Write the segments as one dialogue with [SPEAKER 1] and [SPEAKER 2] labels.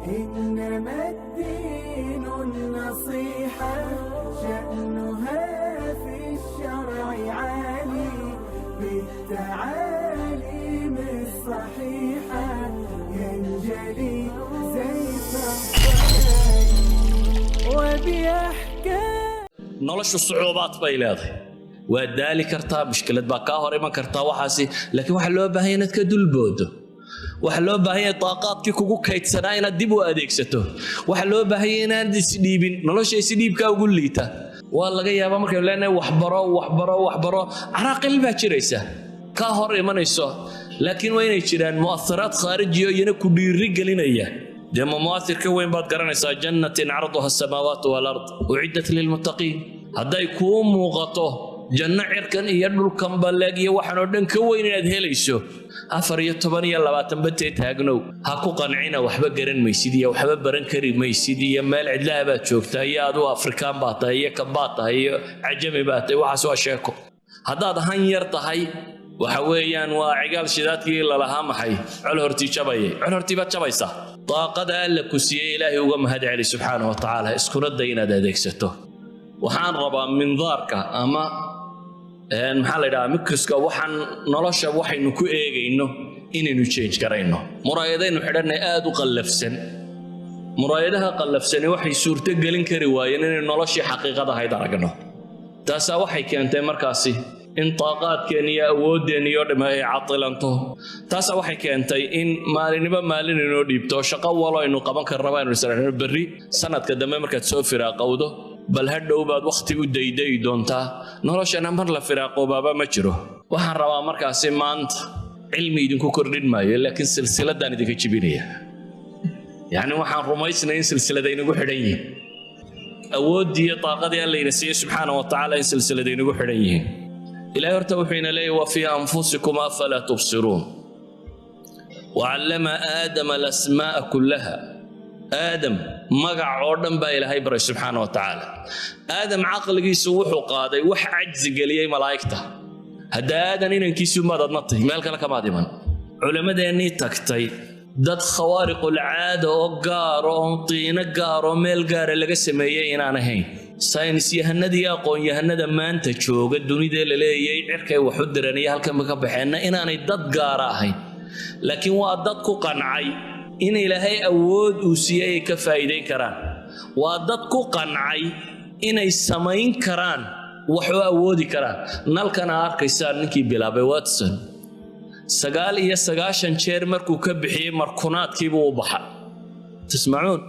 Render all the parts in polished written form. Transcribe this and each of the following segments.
[SPEAKER 1] إنما الدين النصيحة شأنها في الشرع عالي بالتعاليم الصحيحة ينجلي زيت الصحيح وبأحكام
[SPEAKER 2] نولش الصعوبات بيلاضي وذلك كرتا مشكلة باكاهر ما كرتا وحاسي لكن وحلو بهينة كدول بودو وحلو بهينة طاقات كيكو كيت سناينا ديبو أديكسته وحلو بهينة ديسديبين نولش يسديب كاوغول ليتا والله جاي أبا مركب لنا وحبرة عراقل باتشريسة كاهر ما نيسو لكن وين يشيلان مؤثرات خارجية ينكو بيرجلين إياه دم مؤثر كوين بعد قرنيسا جنة عرضها السماوات والأرض أعدت للمتقين هذا يكون مغطاه جنة عركن يدل كم بلاقي وحنودن كوين يدهليسو أفرية طبانية لباتن بتيت هاجنو هاكو قنعنا وحبة قرن ميسيدية وحبة برن كريم ميسيدية مال عدلها باتشوكتا هي أدو أفريكان باتا هي كباتا هي عجمي باتا وحسوا شاكو هذا هان يرتهي وحويان وعقال شداتكي لها محي علهرتي شبايي علهرتي بات شبايسا طاقة ألا كسي إلهي وقمهد علي سبحانه وتعالى اسكن الدينة داديكسته وحان ربا من ذارك أما محل إذا مكسكا وحان نلاشا وحي نكو إيغينو إني نتشينج كرينو مرايدين وحدنا آدو قلفسن مرايدها قلفسن وحي سورتك قلن كروايين إني نلاشي حقيقة هاي درقنو تاسا وحي كانت مركاسي إن طاقات كانية أودين يودم هي عطلانته تاسا وحي كانتي إن مالين إنه ديبتو شقا والله إنه قبان كالربان رسالة بري سنة كدما مركز سوى فراقه ده بل هدو بعد وقتي وديدي دونتا نروش أنا مر لفراقه بابا مجره وحن روا مركز مانت علمي دينكو كردين ماي لكن سلسلة داني ديكي جبينية يعني وحن رميسنا إن سلسلة دينكو حدين أودي طاقة دي اللي نسيه سبحانه وتعالى إن سلسلة دينكو حدين إلهي ارتوحين لي وفي أنفسكم أفلا تبصرون وعلم آدم الأسماء كلها آدم مقع عردن با إلهي بري سبحانه وتعالى آدم عقل يسوح وقاضي وح عجز قليي ملايكته هذا آدم إن كيسو ماذا نطي مالك لك مادما علماء ديني تكتي dad khawaariqul caada oo gaar oo qiina gaar oo meel gaar ah laga sameeyay inaan ahayn saynis yahanadii aqoon yahanada maanta jooga dunida la leeyahay cirkay wax u diranay halkan ka baxeena inaanay dad gaar ahayn laakiin waa dad ku qancay in ilaahay awood uu siiyay ka faa'iideyn karaan waa dad ku qancay inay samayn karaan wax oo awoodi karaan nalkana arkaysaa ninkii bilaabay Watson سجال إيا سجاشن شير مركو كبحي مركونات كيبو بحر تسمعون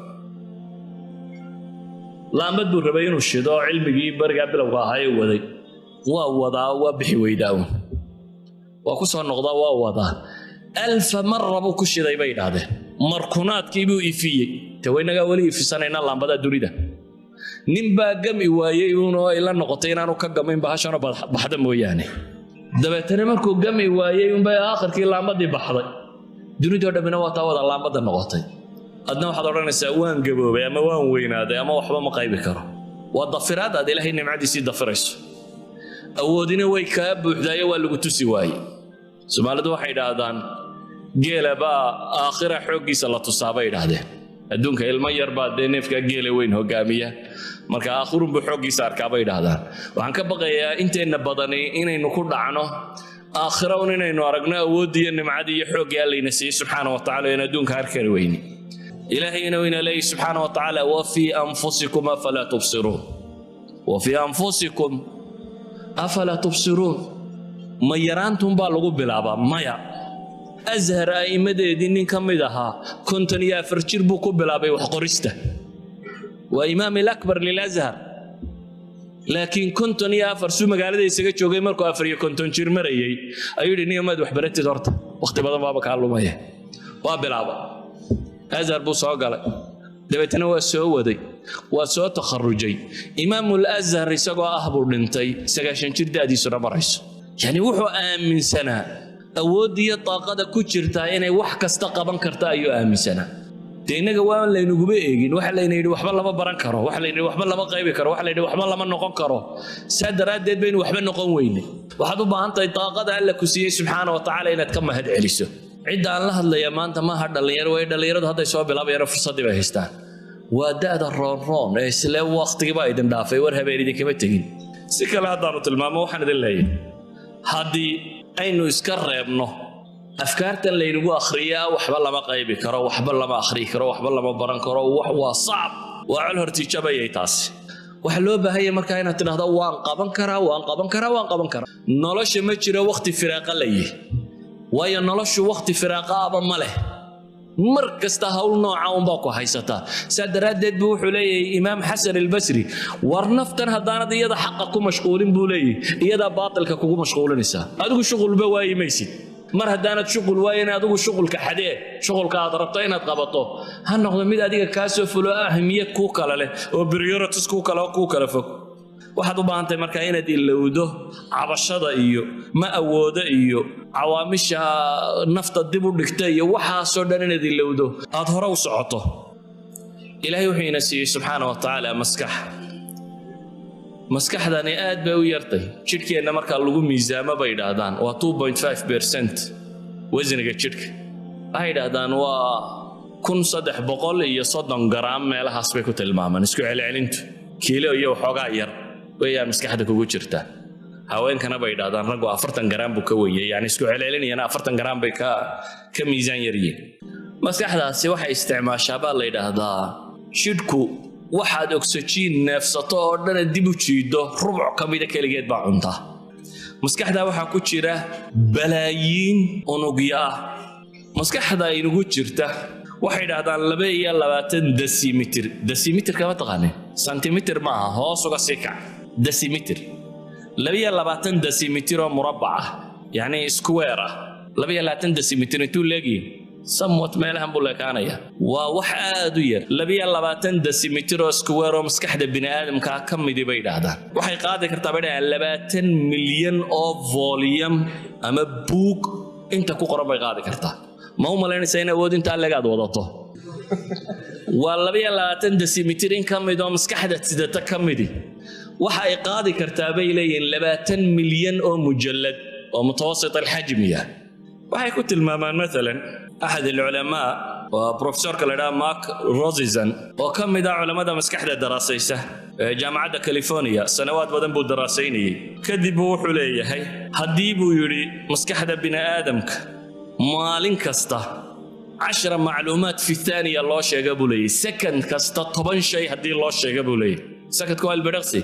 [SPEAKER 2] لا مدو ربيين الشداء علمي جيب برجع بلوغا هاي وذي ووضع وبحي ويداون وكسر النقضاء ووضع 1000 مرة بو كشي ذي بين هذا مركونات كيبو إفيه توينا قولي في سنة إن الله بدأ دريده نبى جمي ويايونو إلا نقطين أنا كجمين بحشنا بحدا موياني dabeetana markuu gami waayay un bay aakhirkii laamadii baxday dunida dhamina waa taawada laamada noqotay adna waxaad oranaysaa waan gaboobay ama waan weynaaday ama waxba ma qaybi karo waa dafiraad aad ilaahay nimcadiisii dafirayso awoodina way ka buuxdaay waa lagu tusi waayay Soomaalidu waxay yiraahdaan geelaba aakhira xoogiisa la tusaabay yiraahdeen adduunka ilmo yar baa neefka geele weyn hogaamiya marka aakhirun bu xoogiisa arkaabay yiraahdaan waxaan ka baqayaa inteena badani inaynu ku dhacno aakhira inaynu aragno awoodiyo nimcadiyo xoogga Alle siiyay subhanahu wa ta'ala in adduunka arkay weyni ilaahayna wayna leey subhanahu wa ta'ala wa fi anfusikum afala tubsirun wa fi anfusikum afala tubsirun ma yarantum baa lagu bilaabaa maya أزهر أئمة دين كمدها كنت يا فرشير بوكو بلابي وحقرسته وإمام الأكبر للأزهر لكن كنت يا فرسو مقالة يسقط شو جيمر كافري كنت نشير مريي أيودي نيوم مد وحبرت دارت وقت بدل بابك على مايه وابلابا أزهر بوصا قال دبتنا وسوا ذي وسوا تخرجي إمام الأزهر يسقى أهبر ننتي سقى شنشير دادي سر مريس يعني وحو آمن سنة أودي طاقة كتيرتا إني وح كاستقبان كرتا أيو آمن سنة تينا جوان لينو جبيجين وحلا ينيرو وحبل لما بران كرو وحلا ينيرو وحبل لما قايب كرو وحلا ينيرو وحبل لما نقون كرو سادرات ديد بين وحبل نقون ويني وحدو بانتا طاقة ألا كسيه سبحانه وتعالى إن تكمل هاد عليسه عند الله هذا يا ما أنت ما هذا اللي يروي هذا اللي يرد هذا يسوي بلا بيعرف فرصة دي بهستان وده الرون إسلام وقت كبا إذا دافع ورها بيريد كم تجين سكلا هذا الماما وحنا دللي هذه أينو يسكر ابنه أفكارتنا اللي نقول أخرية وحبلا ما قيبي كرا وحبلا ما أخري كرا وحبلا ما بران كرا وحوا صعب وعلى هرتيجا بيتاس وحلو بهاي مركاينة تنهض وان قبن كرا نلاش ما جرى وقت فراق ليه ويا نلاش وقت فراق أبا مله مركز تهول نوعاً باكو حيستا سادرات بو حلي إمام حسن البصري ورنفتن هدانا دي يدا حقكم مشغولين بولي يدا باطلككم مشغولين نسا أدوك شغل بواي ميسي مر هدانا شغل واين أدوك شغل كحدي شغل كادربتين هتقبطو هنقضي ميد أديك كاسو فلو أهمية كوكا له وبريورتس كوكا فوق waxaad u baahantahay marka inaad ilowdo cabashada iyo ma awoodo iyo cawaamisha nafta dib u dhigtay iyo waxa soo dhan inaad ilowdo aad hore u socoto ilaahay wuxuu ina siiyay subhanahu wa ta'ala maskaxdani aad bay u yartay jidhkeena marka lagu miisaamo bay yiraahdaan waa 2.5% wasniga jidhka ay yiraahdaan waa 1330 gram meelahaas bay ku tilmaamaan isku celcelintu kiilo iyo waxoogaa yar ويا مسكحة كوجو جرتا هواين كنا بيدادان رجوا 40 جرام بكوية يعني اسكو عليني أنا 40 جرام كميزان يريه مسكحة سي واحد استعمال شابه الله يدهدا شدكو واحد أكسجين نفسه أردنا ديبو تشيدو ربع كمية كيلوجرام بعمرها مسكحة واحد كوتشيره بلايين أنوجيا مسكحة ينوجو جرتا waxay dhahdaan 2 desimeter kama taqaanay سنتيمتر معها هو سوق سيكع دسيمتر 2 دسيمتر مربعة يعني سكويرة 2 دسيمتر تلاقي صمت مالهم بولا كانيا وواحد وير 2 دسيمتر سكوير ومسكحة بني آدم كم دي بيد هذا وحي قاعدة كرتابنا 2 مليون أو فوليوم أما بوك أنت كقرب قاعدة كرتا ما هو ملاني سينا ود أنت اللي قاعد وضعته والله 2 دسيمتر كم دو مسكحة سيدة كم دي وحي قاعدة كرتابي لين 2 مليون أو مجلد ومتوسط الحجم يعني وحي كنت المامان مثلا أحد العلماء وبروفيسور كالدا ماك روزيزن وكم دا علماء دا مسكحة دراسيسة جامعة كاليفورنيا سنوات بدن بو دراسيني كذبوا حليه هاي هديبوا يري مسكحة بني آدمك مالين كستا 10 معلومات في الثانية الله شيء قبولي سكند كستا 10 شيء هدي الله شيء قبولي سكت كوال برقسي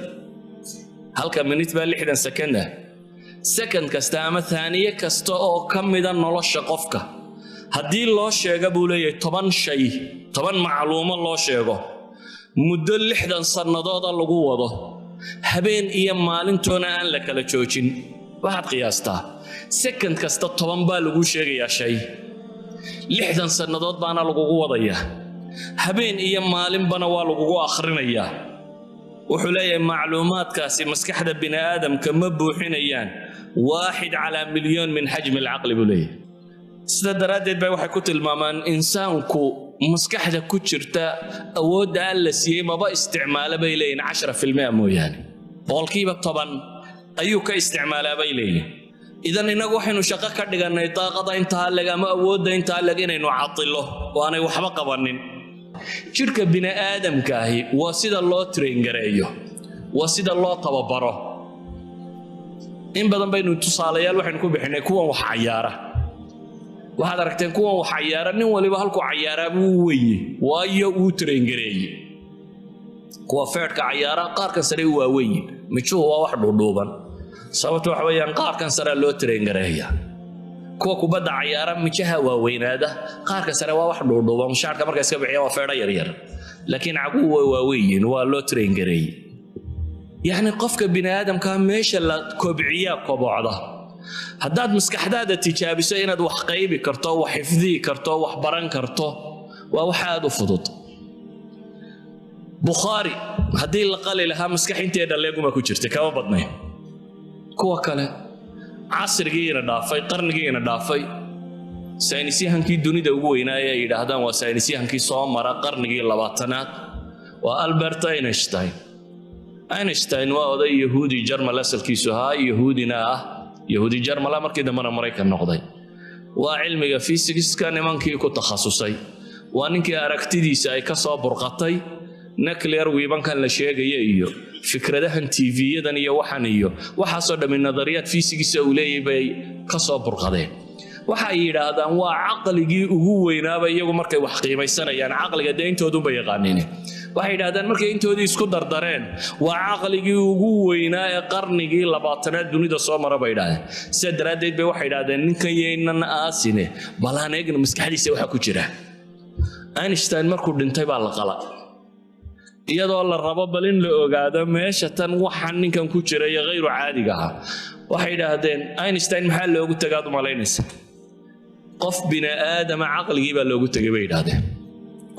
[SPEAKER 2] هل كان من يتبع اللي حدا سكنه سكند كستا أما ثانية كستا أو كم دا نلاش قفك هدي الله شيء قبولي 10 شيء 10 معلومة الله شيء مدة اللي حدا صنادات الله قوة هبين إيام مالين تونا أن لك لتشوشين واحد قياسته سكند كستا 10 بالغو شيء يا شيء 6 سنوات بانا لغوغو wadaya habeen iyo maalin bana waa lagu akhrinaya wuxuu leeyahay macluumaadkaasi maskaxda bini aadamka ma buuxinayaan 1 على مليون من حجم العقل bulay sida daraadeed bay waxay ku tilmaamaan insaanku maskaxda ku jirta awoodda la siiyay maba isticmaala bay leeyihiin 10% mooyaan boqolkiiba 10 ayuu ka isticmaalaa bay leeyihiin إذا إنك وحنا شقة كردنا نطاقة إنتها لقى ما أود إنتها لقينا نعطله وأنا وحبق بنين شركة بني آدم كاهي وسيد الله ترينجريه وسيد الله طببره إن بدن بين تصاليا الوحين كوب إحنا كوا وحيارة وهذا ركتين كوا وحيارة نولي بهالكو عيارة بوي وأيه ترينجريه كوا فرد كعيارة قارك سري ووي مشوا هو واحد ضوبا sababtu waxa weeyaan qaarkan sare loo train gareeyaa kuwa kubadda ciyaara mijaha waaweynaada qaarka sare waa wax dhuudhuuba mushaarka marka iska bixiya waa feedha yar yar laakiin cagu waaweyn waa loo train gareeyay yani qofka bini aadamka meesha la kobciyaa kobocda haddaad maskaxdaada tijaabiso inaad wax qaybi karto wax xifdii karto wax baran karto waa wax aad u fudud Bukhari haddii la qali lahaa maskaxinteeda leeguma ku jirtay kama badnay kuwa kale casrigiina dhaafay qarnigiina dhaafay saynisyahankii dunida ugu weynaa ay yiraahdaan waa saynisyahankii soo mara qarnigii 20aad waa Albert Einstein waa oday yahuudi jarmal asalkiisu ahaa yahuudina ah yahuudi jarmal markii dambana Mareykan noqday وعلمي فيزيكس كان منكي كنت تخصصي وانكي أركتديس أي كسب برقتي نكلير ويبان كان لشيء جيء فكرة ده تي في يدني وحنيه وحصل من نظريات فيزيكس أولي بي كسب برقتين وحيد هذا هو عقلي هو ينابا يجو مركي وحقيمة السنة يعني عقلي قد أنتوا دون بيقانينه وحيد هذا مركي أنتوا دي سكدر دارين وعقلي هو ينا قرني لبعضنا الدنيا ده صامرة بيدا سدرات ديت بوحيد هذا نكية إننا آسينه بلان يجن مسكحدي سوى حكوجره أينشتاين مركو دنتي على قلق iyadoo la rabo bal in la ogaado meesha tan waxan ninkan ku jiray غير caadi ah waxay yiraahdeen Einstein maxaa loogu tagaad malaynaysa qof bini aadam aqliga baa loogu tagay bay yiraahdeen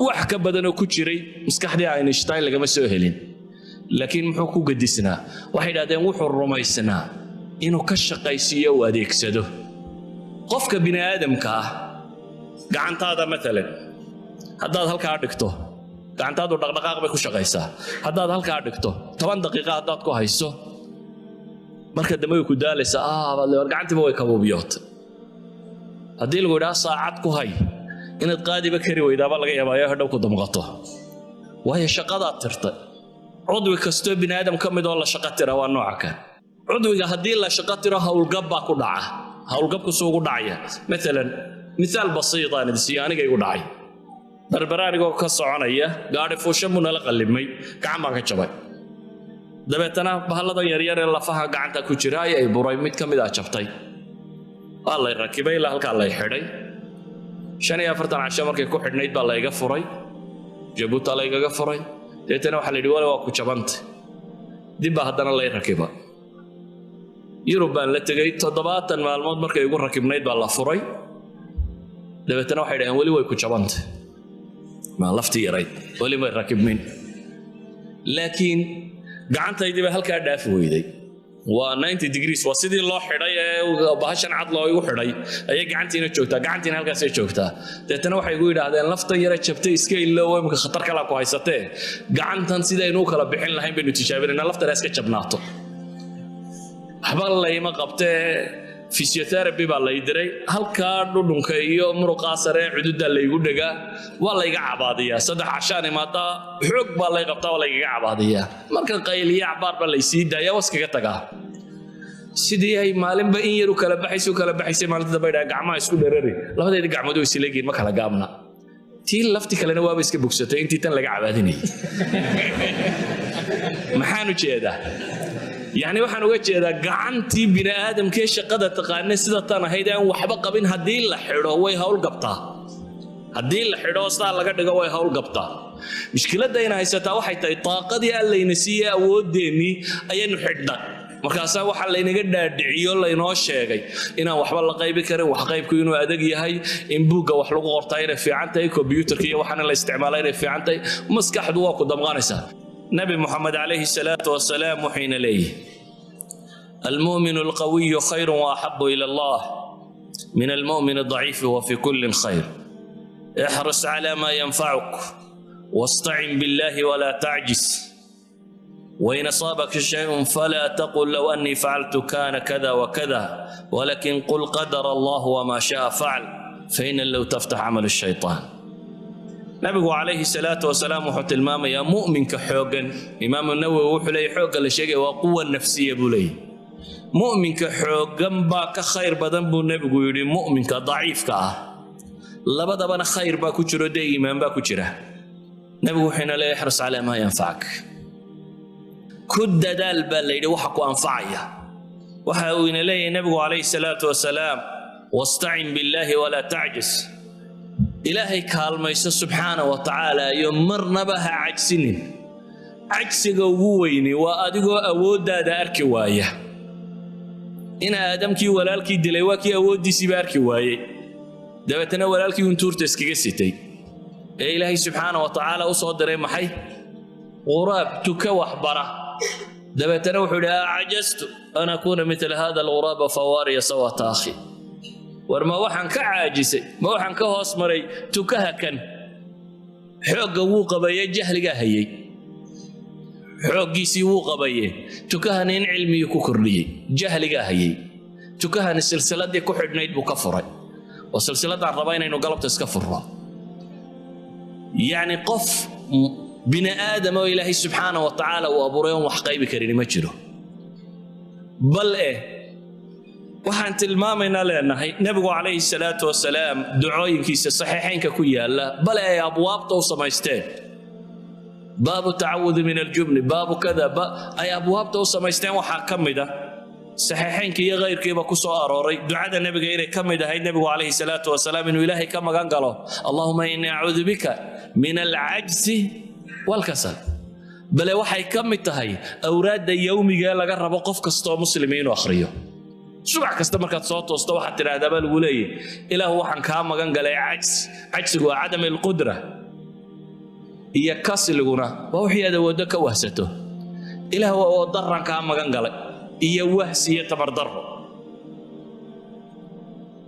[SPEAKER 2] wax ka badan oo ku jiray maskaxdii Einstein lagama soo helin laakiin muxuu ku gadisnaa waxay yiraahdeen wuxuu rumaysnaa inuu ka shaqaysiyo oo adeegsado qofka bini aadamka ah gacantaada mesela haddaad halka dhigto gacantaadu dhaqdhaqaaq bay ku shaqaysaa haddaad halka dhigto 10 daqiiqo haddaad ku hayso marka dambe ku daalaysaa gacantiba way kabuubiyootay haddii lagu yiraahdo saacad ku hay inaad qaadiba kari weydaaba laga yaabaa hadhow ku damqato waayo shaqadaad tirtay cudwi kasto bini aadam ka mid oo la shaqo tira waa nooca kan cudwiga haddii la shaqo tiro hawlgab baa ku dhaca hawlgabku soo ugu dhacaya مثال بسيط أنا دسياني جاي وداعي بربراني جو كسرانية قاعد فوشة من القلبي كعمة كشباب دبتنا بهلا ده يريار الله فها قاعد كوشراي أي براي ميت كم إذا شفتي الله يركبه الله هلك الله يحري شنو يفرطن عشان مركي كوحد نيت بالله يقفري جبوت الله يقفري دبتنا وحلي دوله وكوشبانت دي بهدنا الله يركبه يروبان لتجي تضباط المعلومات مركي يقول ركب نيت بالله فري دبتنا واحد يعني ولي ويكون شبانت ما لفتي يريد ولي ما يركب مين لكن قعنت يدي بهالك دافع ويدي و 90 degrees وسيدي الله حري وبهاشن عضله ويحري أي قعنتي نشوفته قعنتي هالك سيشوفته دبتنا واحد يقول هذا لفتي يريد شبتي سكيل لو يمكن خطر كلا كويسته قعنت سيدا ينوك لا بحين لهين بينو تشابهين لفتي راسك شبناته حبال الله يما قبته فيزيوثيرابي baa la diray halka dhudhunka iyo muruqa sare xuduudda la igu dhaga waa la iga cabaadiyaa saddex cashaan imaada xoog baa la qabtaa waa la iga cabaadiyaa marka qayliya cabaar baa la sii daaya waskaga tagaa sidii ay maalinba in yar u kala baxayso maalinta bayda gacmaha isku dheerari labadeeda gacmood way sileeyeen ma kala gaabna tii lafti kalena waa iska bogsatay intii tan laga cabaadinay maxaan u jeedaa يعني waxaan uga jeedaa gacantii bini aadamkee shaqada taqaanay sida tan ahayd aan waxba qabin hadii la xidho way hawl gabtaa hadii la xidho saa laga dhigo way hawl gabtaa mushkiladda ina haysataa waxay tahay taaqadii allayna siiyay awoodeeni ayaynu xidhnaa markaas waxa la inaga dhaadhiciyo la inoo sheegay inaan waxba la qaybi karin wax qaybku inuu adag yahay in buuga wax lagu qortaa inay fiican tahay computerka iyo waxaan la isticmaalay inay fiican tahay maskaxdu waa ku damqanaysaa نبي محمد عليه الصلاة والسلام حين ليه المؤمن القوي خير وأحب إلى الله من المؤمن الضعيف وفي كل خير احرص على ما ينفعك واستعن بالله ولا تعجز وإن أصابك شيء فلا تقل لو أني فعلت كان كذا وكذا ولكن قل قدر الله وما شاء فعل فإن لو تفتح عمل الشيطان نبي عليه الصلاة والسلام وحط الماما يا مؤمن كحوجن إمام النووي وحلي حوجن لشيء وقوة نفسية بولي مؤمن كحوجن باك خير بدن بو نبي يقول مؤمن كضعيف كا لا بد بنا خير باكو تشرو دي إمام باكو تشره نبي حين لا يحرص على ما ينفعك كد دال بل وحق أنفعيه وحاول لي نبي عليه الصلاة والسلام واستعن بالله ولا تعجز إلهي كالميس سبحانه وتعالى يمرنبها عجسنين عجسك وويني وأدقو أودا دا أركي وايه إن آدمكي ولالكي دليواكي أودي سيباركي وايه دابتنا ولالكي ونتور تسكي ستي إلهي سبحانه وتعالى أصدر محي غراب تكوح برا دابتنا وحدا عجزت أن أكون مثل هذا الغراب فواري سوى أخي ورما waxaan ka caajisay ma waxaan ka hoos maray tukaha kan xoog uu qabayay jahliga hayay xoogiisi uu qabayay tukahan in cilmiga ku kordhiyay jahliga hayay tukahan silsiladii ku xidhnayd buu ka furay وسلسلة الرباين إنه قلبت اسكفرها يعني قف بني آدم وإلهي سبحانه وتعالى وأبو ريوم وحقيب كريم مجره بل waxaan tilmaamaynaa leenahay nabigu calayhi salaatu wasalaam ducooyinkiisa saxiixaynka ku yaala bal ay abwaabta u samaysteen baabu tacawud min aljubn baabu kada ay abwaabta u samaysteen waxa kamida saxiixaynka iyo qeyrkiiba ku soo arooray ducada nabiga inay kamid ahayd nabigu calayhi salaatu wasalaam inuu ilaahay ka magan galo allahumma inni a'uudhu bika min al-'ajzi wal kasal bal waxay kamid tahay awraada yawmiga laga rabo qof kasto muslimiin oo akhriyo subax kasta markaad soo toosto waxaad tiraahdaa bal guleeyay ilaahu waxaan ka magan galay cajsigu waa cadam alqudra iyo kasliguna waa wixii aad wada ka wahsato ilaahu waa daran ka magan galay iyo wahsi iyo tabardarro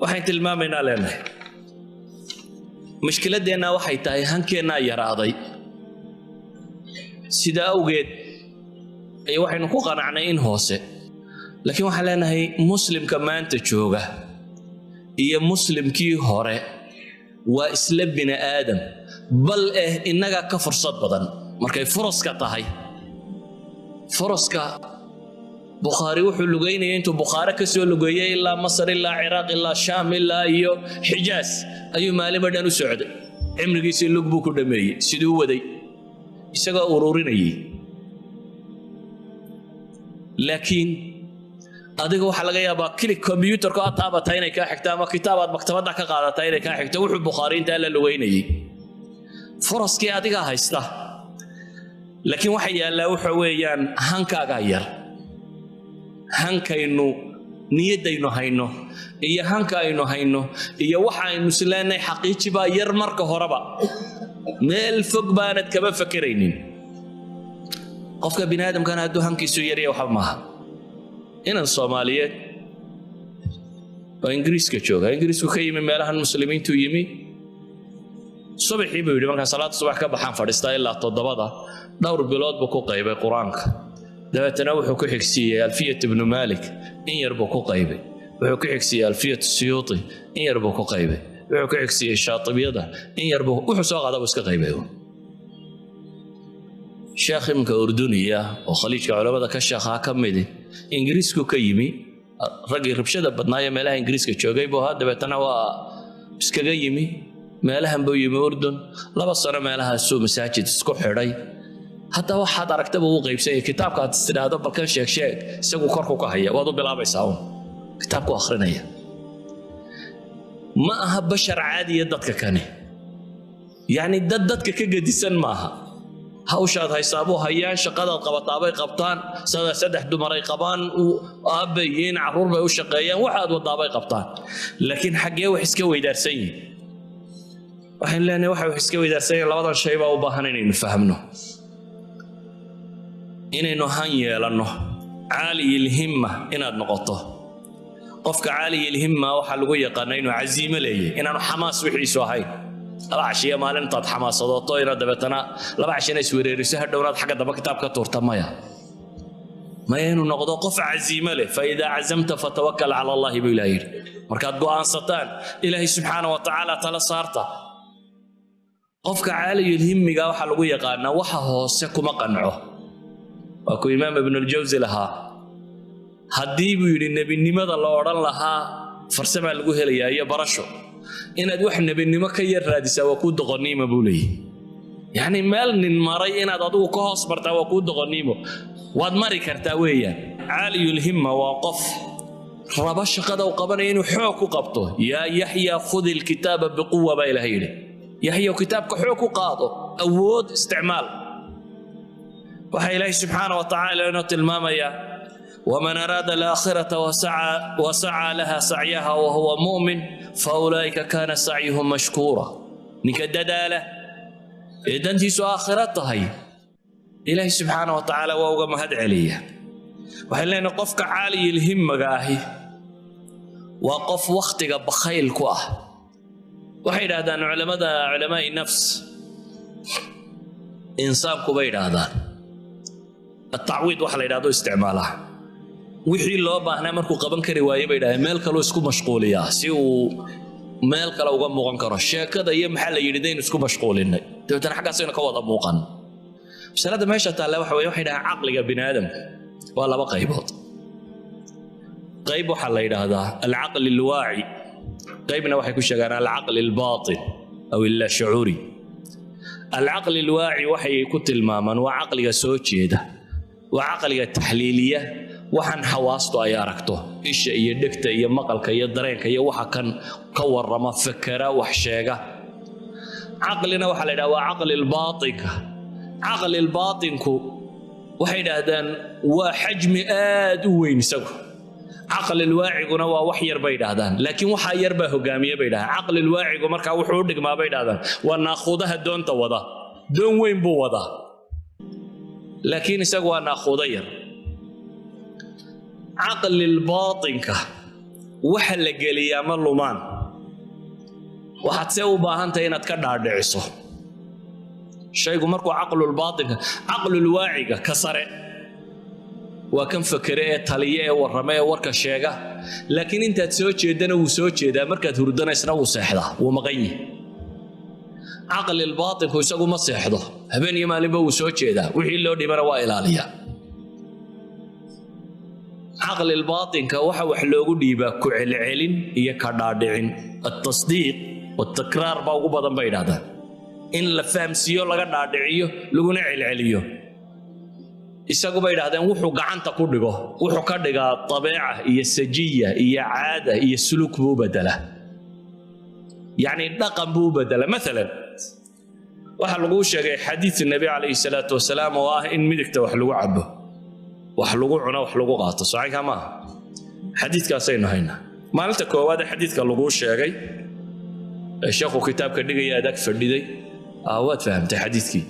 [SPEAKER 2] waxaan tilmaamaynaa leenahay mushkiladeena waxay tahay hankeena yaraaday sida awgeed ay waxaynu ku qanacnay in hoose laakiin waxaan leenahay muslimka maanta jooga iyo muslimkii hore waa isla bini aadam bal inaga ka fursad badan markay furaska tahay furaska Bukhari wuxuu lugeynay intuu Bukhari ka soo lugeeyay ilaa Masar ilaa Iraq ilaa Sham ilaa iyo Hijaz ayuu maalimo dhan u socday cimrigiisa lug buu ku dhameeyay sidoo waday isagoo ururinayay laakiin adiga waxa laga yaabaa kili computer-ka aad taabatay inay ka xigto ama kitaabaad maktabada ka qaadatay inay ka xigto wuxuu Bukhari inta la lugeynayay furaskii adiga haysta laakiin waxa yaala waxa weeyaan hankaaga yar hankaynu niyadaynu hayno iyo hankaynu hayno iyo waxa aynu islaanay xaqiiqi baa yar marka horeba meel fog baanad kaba fakaraynin qofka bini'aadamkana hadduu hankiisu yariyo waxa maaha inaan Soomaaliyeed oo Ingiriiska jooga Ingiriisku ka yimi meelahan muslimiintu yimi subaxii buu yiri marka salaad subax ka baxaan fadhiistaa ilaa 7 dhowr bilood buu ku qaybay quraanka dabeetana wuxuu ku xigsiiyay Alfiyat ibn Malik in yar buu ku qaybay wuxuu ku xigsiiyay Alfiyat Suyuti in yar buu ku qaybay wuxuu ku xigsiiyay Shaatibiyada in yar buu wuxuu soo qaaday iska qaybay sheekh imka Urduniya oo khaliijka culimada ka sheekha ka mid Ingiriisku ka yimi ragii rabshada badnaaya meelaha Ingiriiska joogay buu dabeetana waa iskaga yimi meelahan buu yimi Urdun 2 sano meelaha soo masaajid isku xidhay hatta waxaad aragtaba uu qaybsay kitaabka aad istiraado balkan sheeg isagu korku ka haya waad u bilaabaysaa kitaabku akhrinaya ma aha bashar caadi dadka kane yani dadka ka gadisan maaha hawshaad haysaabo hayaan shaqada qabataabay qabtaan saddex dumaray qabaan aabayeen caruur bay u shaqeeyaan waxaad wadaabay qabtaan laakiin xagee wax iska weydaarsan yihiin waxaan leenahay waxa iska weydaarsan labadan shay baa u baahan inaynu fahamno inaynu han yeelano caali ilhimma inaad noqoto qofka caali ilhimma waxa lagu yaqaanaa inuu aziimo leeyahay inaanu xamaas wixiisu ahayn abashiya maalintaad xamaasadooto inaad dabeetana laba cashina iswereeriso hadhownaad xagga daba kitaabka tuurtamaya ma inuu noqdo qof aziimo leh fa idha azamta fatawakkal ala allah billahi markaad go'aansataan ilaahi subhanahu wa ta'ala tala saarta qofka caali ilhimmiga waxa lagu yaqaanaa waxa hoose kuma qanco وكو إمام ابن الجوزي لها هدي بيري النبي نماذا الله وران لها فرسمها لقوه ليا يا برشو إن أدوح النبي نما كير رادسة وكود غنيمة بولي يعني مال نماري إن أدوه كهاس برتا وكود غنيمة واد ماري كرتاوية عالي الهمة وقف رباش قد وقبنين حوك قبطه يا يحيى خذ الكتاب بقوة بإلهيله يحيى كتابك حوك قاطه أود استعمال وحي الله سبحانه وتعالى نتلماميا ومن أراد الآخرة وسعى لها سعيها وهو مؤمن فأولئك كان سعيهم مشكورا نكدداله إذا انت سو آخرتها هي إله سبحانه وتعالى وهو مهد عليه وحي الله نقفك عالي الهمة قاهي وقف وقتك بخيل كواه وحي هذا علماء النفس إنسان كبير هذا التعويض waxa la yiraahdo isticmaalaha wixii loo baahnaa markuu qaban kari waayay bay dhahay meel kale isku mashquuliyaa si uu meel kale uga muuqan karo sheekada iyo maxaa la yidhi dayn isku mashquulinay dabeetana xaggaasayna ka wada muuqan masalada meesha taalla waxa weeye waxay dhahaan caqliga bini aadamka waa laba qaybood qayb waxaa la yidhaahdaa alcaqli alwaaci qaybna waxay ku sheegaan alcaqli albaatin aw illa shucuuri alcaqli alwaaci waxay ku tilmaamaan waa caqliga soo jeeda waa caqliga taxliiliya waxaan xawaastu ay aragto isha iyo dhegta iyo maqalka iyo dareenka iyo waxa kan ka warrama fakara wax sheega caqlina waxa la yidhaahdaa waa caqli albaatinka caqli albaatinku waxay yidhaahdaan waa xajmi aad u weyn isagu caqli alwaaciguna waa wax yar bay yidhaahdaan laakiin waxaa yar baa hogaamiye bay yidhahdaan caqli alwaacigu markaa wuxuu u dhigmaa bay yidhahdaan waa naaquudaha doonta wada doon weyn buu wadaa laakiin isagu waa naaquudo yar caqli albaatinka waxa la geliyaa ma lumaan waxaad see u baahantahay inaad ka dhaadhiciso shaygu markuu caqlulbaatinka caqlulwaaciga ka sare waa kan fakere ee taliya ee warrama ee warka sheega laakiin intaad soo jeedana wuu soo jeedaa markaad hurdanaysna wuu seexdaa wuu maqan yihi caqlilbaatinku isagu ma seexdo habeen iyo maalinba wuu soo jeedaa wixii loo dhibana waa ilaaliyaa caqlilbaatinka waxa wax loogu dhiibaa ku celcelin iyo ka dhaadhicin التصديق والتكرار baa ugu badan bay yidhaahdaan in la fahamsiiyo laga dhaadhiciyo laguna celceliyo isagu bay yidhaahdeen wuxuu gacanta ku dhigo wuxuu ka dhigaa dabeeca iyo sajiya iyo caada iyo suluk buu bedela yani dhaqan buu bedela maalan waxa lagu sheegay xadiis nabi calayhi salaatu wasalaam oo ah in midigta wax lagu cabo wax lagu cuno wax lagu qaato saxiixa ma xadiiskaasaynu haynaa maalinta koowaad ee xadiiska lagu sheegay sheekhu kitaabka dhigaya adag fadhiday waad fahamtay xadiiskii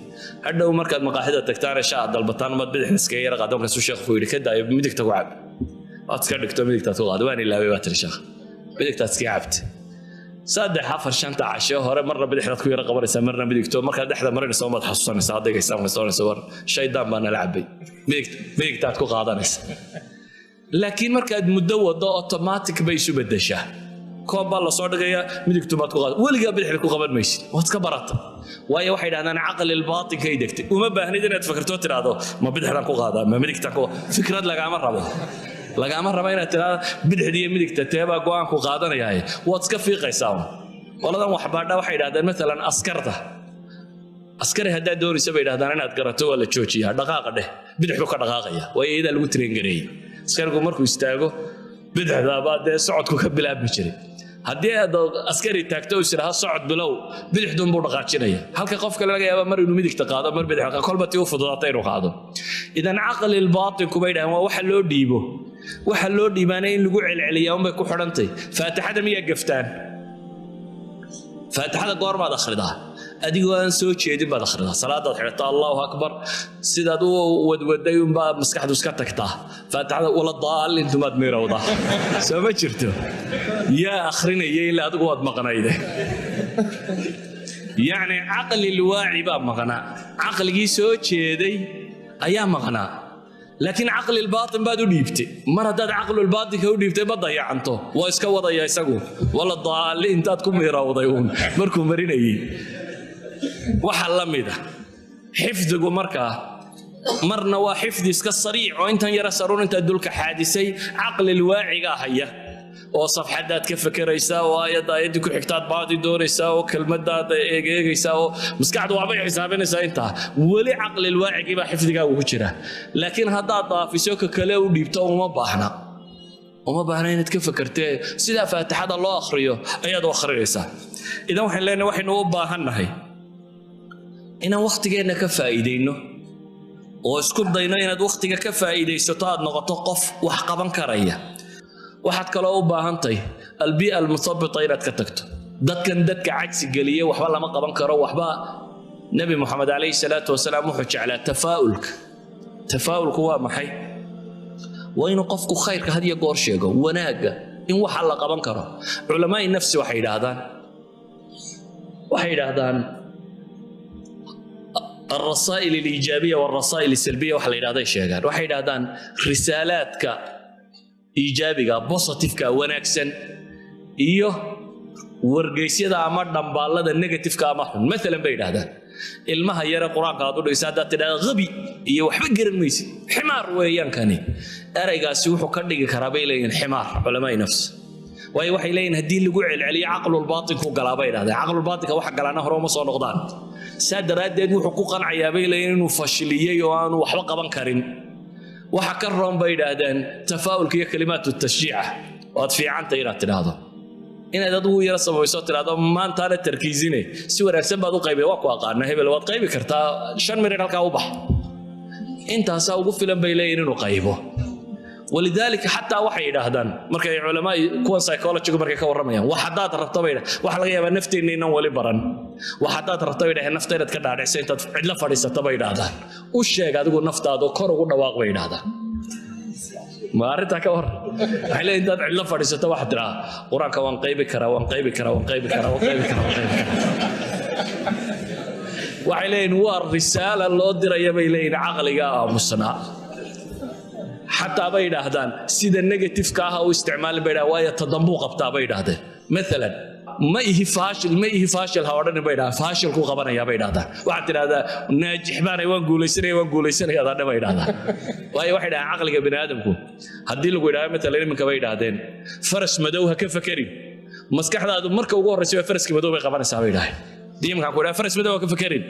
[SPEAKER 2] hadhow markaad maqaaxida tagtaan shaa dalbataan mad bidix iska yara qaadonka soo sheekhu yiri ka daayo midigta ku cab waad iska dhigto midigta ku qaad waan ilaaway baad tiri sheekh midigta iska cabta saddex afar shanta casho hore marna bidixda ku yara qabanaysa marna midigto marka dhexda marinaysa oo mad xasuusanaysa adagaysa ma soo war shaydaan baan la cabay midigta ku qaadanaysa laakiin markaad muddo wado automatic bay isu bedeshaa koob baa la soo dhigaya midigtu baad ku qaad weligaa bidixda ku qaban maysid waad ka barata waayo waxay yidhahdaan caqli albaatinka ay degtay uma baahnid inaad fikirto tiraahdo ma bidixdan ku qaadaa ma midigtan ku fikrad lagaama rabo inaad tiraahdo bidixda iyo midigta teebaa go'aan ku qaadanayaaye waad iska fiiqaysaa qoladan wax baadha waxay yidhahdaan maalan askari haddaad doonaysa bay yidhahdaan inaad garato waa la joojiyaa dhaqaaqa dheh bidixdu ka dhaqaaqaya waayo iyadaa lagu tireengareeyey askarigu markuu istaago bidixdaabaa dee socodku ka bilaabmi jiray haddii aad askari taagto isiraha socod bilow bidixdun buu dhaqaajinaya halka qof kale laga yaaba mar inuu midigta qaado mar bidixda kolba tii u fududaatay inuu qaado idan caqli albaatin bay dhahaan waa waxa loo dhiibo waxa loo dhiibaana in lagu celceliyaa unbay ku xidhantay faatixada miyaa gaftaan faatixada goormaad akhridaa adigoo aan soo jeedin baad akhridaa salaadaad xidhataa allahu akbar sidaad u wadwaday unbaa maskaxdu iska tagtaa faatixada wala daalintumaad miirowdaa soo ma jirto yaa akhrinaya ilaa adigu waad maqnayde yacni caqli lwaaci baa maqnaa caqligii soo jeeday ayaa maqnaa laakiin caqli albaatin baad u dhiibtay mar haddaad caqlulbaatinka u dhiibtay ma dayacanto waa iska wadaya isagu wala daali intaad ku miirowday uun markuu marinayay waxa la mid ah xifdigu markaa marna waa xifdi iska sariic oo intan yara saruun inta dulka xaadisay caqli alwaaciga haya oo safxadaad ka fakaraysaa oo aayadii ku xigtaad baadi doonaysaa oo kelmadaad eegaysaa oo maskaxdu waxbay xisaabinaysaa intaa weli caqli alwaacigi baa xifdigaagu ku jira laakiin haddaad daafiso ka kale u dhiibto uma baahna inaad ka fakartee sidaa faatixada loo akhriyo ayaad u akhrinaysaa idan waxaan leenahay waxaynu u baahannahay inaan wakhtigeenna ka faa'iidayno oo isku dayno inaad wakhtiga ka faa'iidaysato aad noqoto qof wax qaban karaya waxaad kaloo u baahantahay albii'a almusabbita inaad ka tagto dadka cagsi geliya waxba lama qaban karo waxba nabi maxamed calayhi salaatu wasalaam wuxuu jeclaa tafaa'ulku waa maxay waa inuu qofku khayrka had iyo goor sheego wanaagga in waxa la qaban karo culamaa'i nafsi waxay yidhaahdaan الرسائل الإيجابية والرسائل السلبية وحلا يراday sheegaan waxay yiraahdaan risalaadka iijaabiga positive-ka wanaagsan iyo wargeysyada ama dhambaalada negative-ka ama xun maalan bay yidhaahdaan ilmaha yare qur-aanka aad u dhigaysa haddaad tidhahda qabi iyo waxba garan maysid ximaar weeyaan kani eraygaasi wuxuu ka dhigi karaa bay leeyihin ximaar culamaai nafs waayo waxay leeyihin haddii lagu celceliyo caqlulbaaطinku galaa bay yidhahdeen caqlulbaaطinka waxa galaana hore uma soo noqdaan saa daraaddeed wuxuu ku qancayaa bay leeyihin inuu fashiliyey oo aanu waxba qaban karin waxa ka roon bay yidhaahdeen tafaa'ulka iyo kalimaatu tashjiica waad fiicantay inaad tidhaahdo inaad adigu yara samayso tidhaahdo maantaana tarkiisine si wanaagsan baad u qaybay waa ku aqaana hebel waad qaybi kartaa 5 minute halkaa u bax intaasaa ugu filan bay leeyihin inuu qaybo walidaalika xataa waxay yidhaahdaan markay culamaa kuwan psychologiga markay ka warramayaan wax haddaad rabto bay waxa laga yaabaa nafteenna inaan wali baran wax haddaad rabto bay dhahdeen nafta inaad ka dhaadhicso intaad cidla fadhiisata bay yidhaahdaan u sheeg adigu naftaada kor ugu dhawaaq bay yidhaahdaan ما أردت كور على إن تدعي الله فريسة واحد راه قرآن وان قيبك كرا وان قيبك كرا وان قيبك كرا وان قيبك كرا وعلى نوار رسالة الله درا يبيلين عقلي مصنع حتى بين هذان سيد النيجاتيف كاها واستعمال بين وايا تضموق بتاع بين هذا مثلا ما هي فاشل هورن بيدا فاشل كو قبنا يا بيدا واحد هذا ناجح بان وان غوليسن هذا بيدا واي واحد عقلك بني ادمكو hadii lagu yiraahdo mesela iminka bay yiraahdeen faras madow ha ka fakirin maskaxdaadu marka ugu horeyso faraska madow bay qabanaysaa bay yiraahdeen diimka ku yiraahdo faras madow ha ka fakirin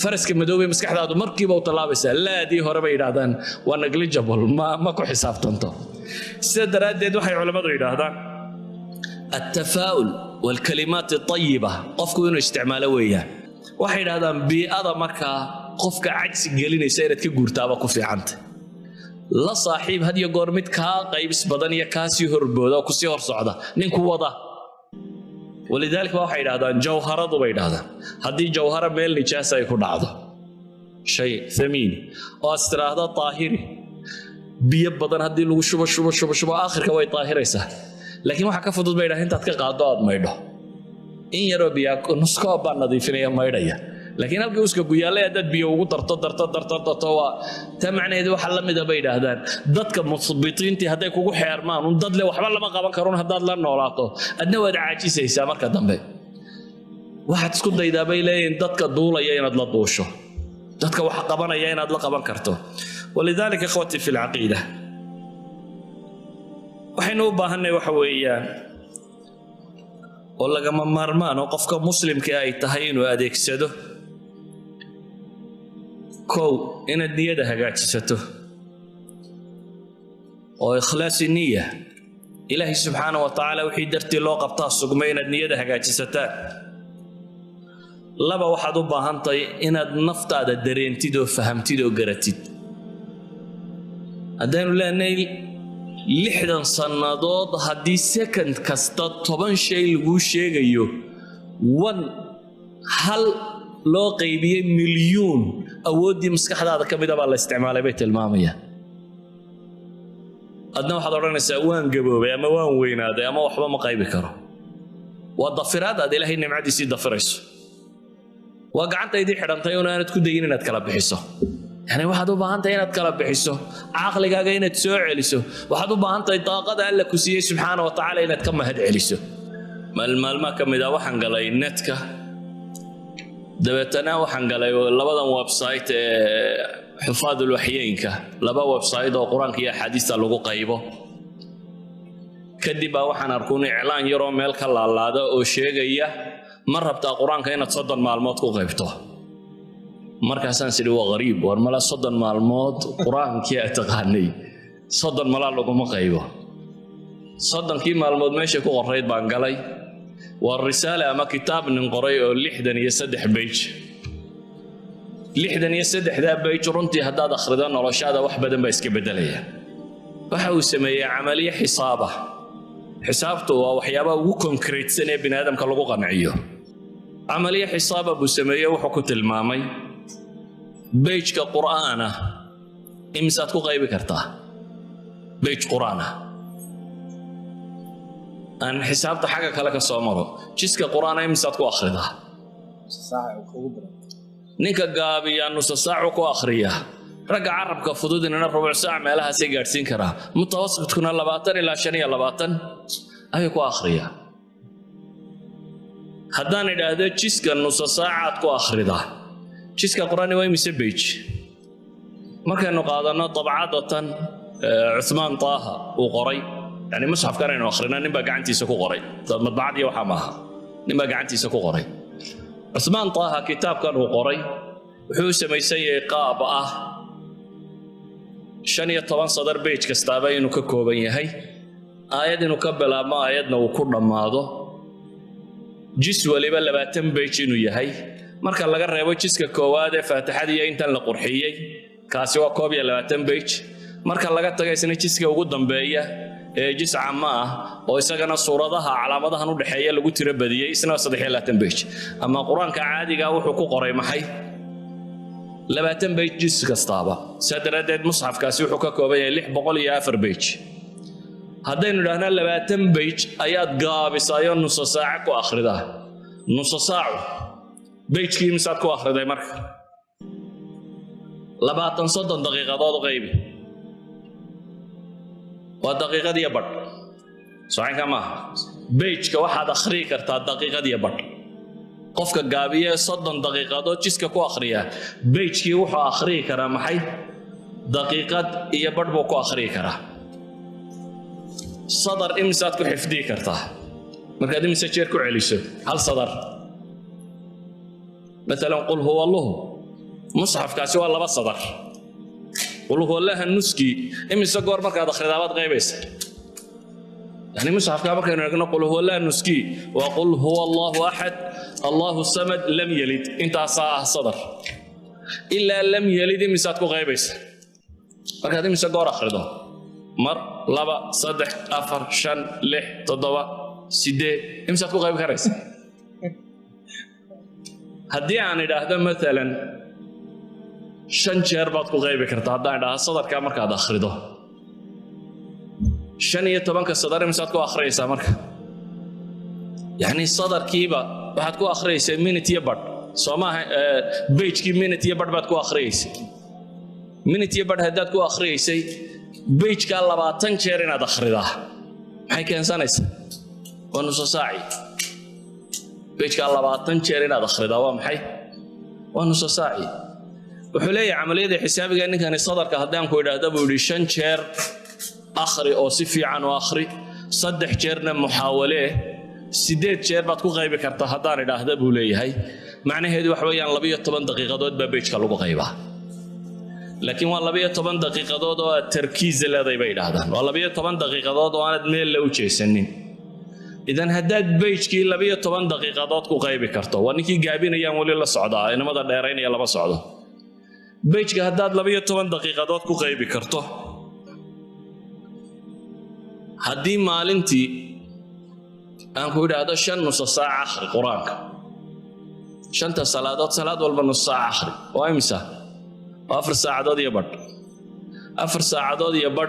[SPEAKER 2] faraska madow bay maskaxdaadu markiiba u talaabaysaa laadii hore bay yiraahdaan waa negligible ma ku xisaabtanto sida daraadeed waxay culimadu yiraahdaan التفاؤل والكلمات الطيبة قفكو إنه استعماله وياه واحد هذا بيئة مركا قفك عكس قليني سيرت كجورتابا كوفي عنده لا صاحب هدي قرمت كا قيبس بدنية كاسي هربودا وكسي هرصعدا نينكو وضع ولذلك واحد هذا جوهرة ضبيد هذا هدي جوهرة ميل نجاسة يكون عضا شيء ثمين واسترا هذا طاهري بيب بدن هدي لو شبه آخر كواي طاهري سهل لكن waxa ka fudud bay dhahay intaad ka qaado aad maydho in yaro biyo nusko baan nadiifinaya maydhaya laakiin halkii uska guyaalay dad biyo ugu darto waa tamacneedu waxa la mid ah bay dhaahdaan dadka musbitiintii haday kugu xeermaan un dad le waxba lama qaban karo hadaad la noolaato adna waad caajisaysaa marka dambe waxaad isku daydaa bay leeyihiin dadka duulaya inaad la duusho dadka wax qabanaya inaad la qaban karto walidaalika ikhwati fi al-aqiidah waxaynu u baahanay waxa weeyaan oo laga maarmaan oo qofka muslimka ay tahay inuu adeegsado kow inaad niyada hagaajisato oo ikhlaas niyya ilaahi subxaanahu wa ta'ala wixii dartii loo qabtaa sugmay inaad niyada hagaajisataa laba waxaad u baahantahay inaad naftaada dareentid oo fahamtid oo garatid haddaynu leenahay 60 sannadood haddii second kasta 10 shay lagu sheegayo hal loo qaybiyay milyuun awoodii maskaxdaada ka mid ah baa la isticmaalay bay tilmaamayaan adna waxaad odhanaysaa waan gaboobay ama waan weynaaday ama waxba ma qaybi karo waa dafiraad aad ilaahay nimcadiisii dafirayso waa gacantaydii xidhantay oo aanad ku dayin inaad kala bixiso يعني واحد وباهنت إنك كلا بحسه عقلك جاينا تسوع عليسه واحد وباهنت طاقة قال لك وسيه سبحانه وتعالى إنك كم هد عليسه ما كم إذا وحن قال النتك دبتنا وحن قال لبضا ويب سايت حفاظ الوحيين لبا ويب سايت وقرآن كيا حديث لقو قيبه كدي وحن أركون إعلان يروم ملك الله هذا وشيء جيه مرة بتاع قرآن كينا تصدر معلومات قيبته markaasaan sidii waa qariib war mala 30 maalmood quraankii taqaanay 30 mala laguma qaybo 30kii maalmood meesha ku qorayd baan galay waa risaale ama kitaab nin qoray oo 63 page 63 page runtii haddaad akhrido noloshaada wax badan ba iska bedelaya waxa uu sameeyay amaliye xisaabtu waa waxyaabo ugu concrete ee bini'aadamka lagu qanciyo amaliye xisaab buu sameeyay wuxuu ku tilmaamay بيج كقرآنه إمسات كو غيبي كرتا بيج قرآنه أن حسابت حاجة كلك الصومرو جيس كقرآنه إمسات كو أخرها
[SPEAKER 3] ساعة وكوبرة
[SPEAKER 2] نيكا قابي نص ساعة كو أخرية رجع عرب كفضود إننا ربع ساعة ما لها سيجار سينكرا متوسط تكون اللباتن إلى شنية اللباتن أي كو أخرية haddaan idhaahdo jiska nusa saacaad ku akhridaa jiska qur-aani waa imise beyj markaynu qaadanno dabcadatan Cuthmaan Taaha uu qoray yani musxafkan aynu akhrina ninbaa gacantiisa ku qoray madbacadii waxaa maaha ninbaa gacantiisa ku qoray Cuthmaan Taaha kitaabkan uu qoray wuxuu samaysan yahay qaab ah 15 sadar beyj kastaaba inuu ka kooban yahay aayad inuu ka bilaabmo aayadna uu ku dhammaado jis waliba 20 beyj inuu yahay marka laga reebo jiska koowaad ee faatixada intan la qurxiyay kaasi waa 20 beyj marka laga tago isna jiska ugu dambeeya ee jis caama ah oo isagana suuradaha calaamadahan u dhaxeeya lagu tiro badiyay isna 23 beyj ama quraanka caadiga wuxuu ku qoray maxay 20 beyj jis kastaaba sadaradeed musxafkaasi wuxuu ka kooban yahay 604 beyj haddaynu idhaahna 20 beyj ayaad gaabisayo nus saac ku akhridaa nus saac beyjkii misaad ku akhriday marka 20 daqiiqadood qaybi waa daqiiqad iyo badh saxan kama beyjka waxaad akhri kartaa daqiiqad iyo badh qofka gaabiye 30 daqiiqadood jiska ku akhriya beyjkii wuxuu akhri karaa maxay daqiiqad iyo badh buu ku akhri karaa صدر إمسات كحفدي كرتاه مركز إمسات شير كعليسه هل صدر مثلا قل هو الله مصحف كاسي والله بس صدر قل هو الله النسكي إمسات قور مركز دخل دابات غيبيس يعني مصحف كابك نقول هو الله النسكي وقل هو الله أحد الله الصمد لم يلد انت صاح صدر إلا لم يلد إمسات كغيبيس مركز إمسات قور أخر ده مر لبا صدح أفر شن لح تضوى سيدة إمسك كو غيب كريس هدي عن ده مثلا شن شربات كو غيب كرت هذا ده صدر كامر كذا أخرده شن يتبان كصدر إمسك كو أخريس أمرك يعني الصدر كيبا بعد كو أخريس مينت يبرد سوما بيج كي مينت يبرد بعد كو أخريس مينت يبرد هدات كو أخريس بيج قال 20 jeer inaad akhridaa maxay keensanaysaa waa nus saaci بيج قال 20 jeer inaad akhridaa waa maxay waa nus saaci wuxuu leeyahay amaliyada xisaabiga ninkan sadarka hadaan ku idhaahdo buu yiri 5 jeer akhri oo si fiican u akhri 3 jeerna muhaawale 8 jeer baad ku qaybi kartaa hadaan idhaahdo buu leeyahay macnaheedu wax weeyaan 12 daqiiqadood baa beejka lagu qaybaa لكن والله 12 دقيقة دو التركيز الذي بين هذا والله 12 دقيقة دو أنا دميل لو جيسنين إذا هداد بيج كي 12 دقيقة دو كو غيبي كرتو وانكي جايبين أيام ولا الصعدة إنما ده دايرين يلا بصعدة بيج كي هداد 12 دقيقة دو كو غيبي كرتو هدي مالنتي أنا كود هذا شن نص ساعة آخر قرآنك شنت صلاة والبنص ساعة آخر وأمسا 4 ساعات يا بط 4 ساعات يا بط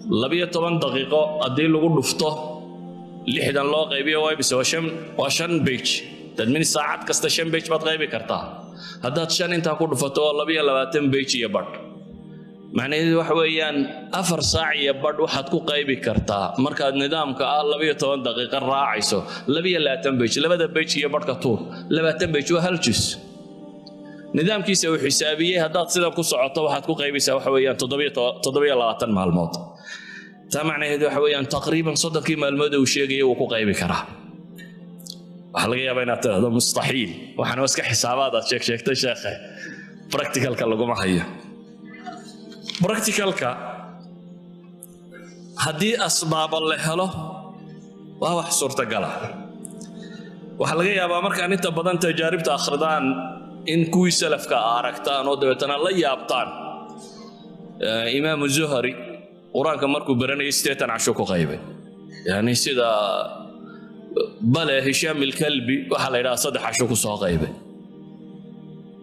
[SPEAKER 2] 12 دقيقة أدي لو دفته لحدان لو قيبيه واي بس وشن بيج تدمن ساعات كست شن بيج بات قيبي كرتا هذا شن انت كو دفته 20 بيج يا بط معناه waxa weeyaan 4 saac iyo badh waxaad ku qaybi kartaa marka nidaamka 12 daqiiqo raacayso 20 beyj labada beyj iyo badhka tuur 20 beyj waa hal juz nidaamkiisa uu xisaabiyay hadaad sidan ku socoto waxaad ku qaybisaa waxa weeyaan 7 maalmood tamacnaheedu waxa weeyaan taqriiban 30 maalmood uu sheegay uu ku qaybi karaa waxa laga yaabaa inaad tiraahdo mustaxiil waxaan iska xisaabaad sheegtay sheekhay practicalka lagu ma hayo practicalka hadii asbaab la helo waa wax suurtagal ah waxa laga yaabaa markaan inta badan tajaaribta akhridaan in kuwii salafka aragtaan oo dabeetana la yaabtaan imaam Zuhri quraanka markuu baranayay 18 ku qaybay yani sida bale Hisham al-Kalbi waxa la yiraahdaa 3 ku soo qaybay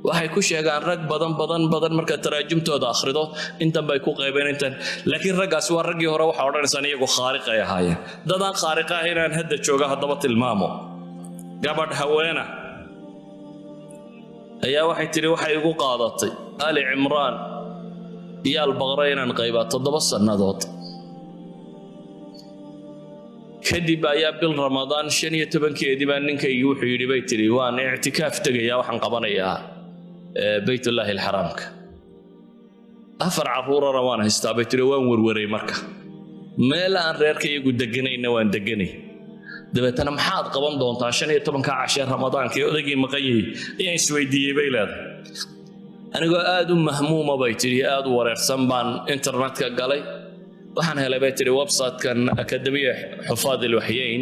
[SPEAKER 2] waxay ku sheegaan rag badan marka taraajumtooda akhrido intan bay ku qaybeen intan laakiin ragaas waa ragii hore waxa odhanaysan iyagu khaariq ay ahaayeen dadaan khaariq ah inaan hadda jooga hadaba tilmaamo gabadh haweena ayaa waxay tiri waxay ugu qaadatay Ali Imran iyo al-Baqara inaan qayba 7 sanadood kadib ayaa bil ramadaan 15keedii baa ninkaygu wuxuu yidhi bay tiri waan i'tikaaf tagayaa waxaan qabanayaa baytullaahi alxaraamka afar caruurana waan haystaa bay tiri waan warwaray marka meel aan reerkaygu deganayna waan deganay dabeetana maxaad qaban doontaa 15 cashe ramadaankii odagii maqan yahay ayaan isweydiiyey bay leedahay anigoo aad u mahmuuma bay tiri aad u wareersan baan internetka galay waxaan helay bay tiri website-kan akademiya xufaad alwaxyayn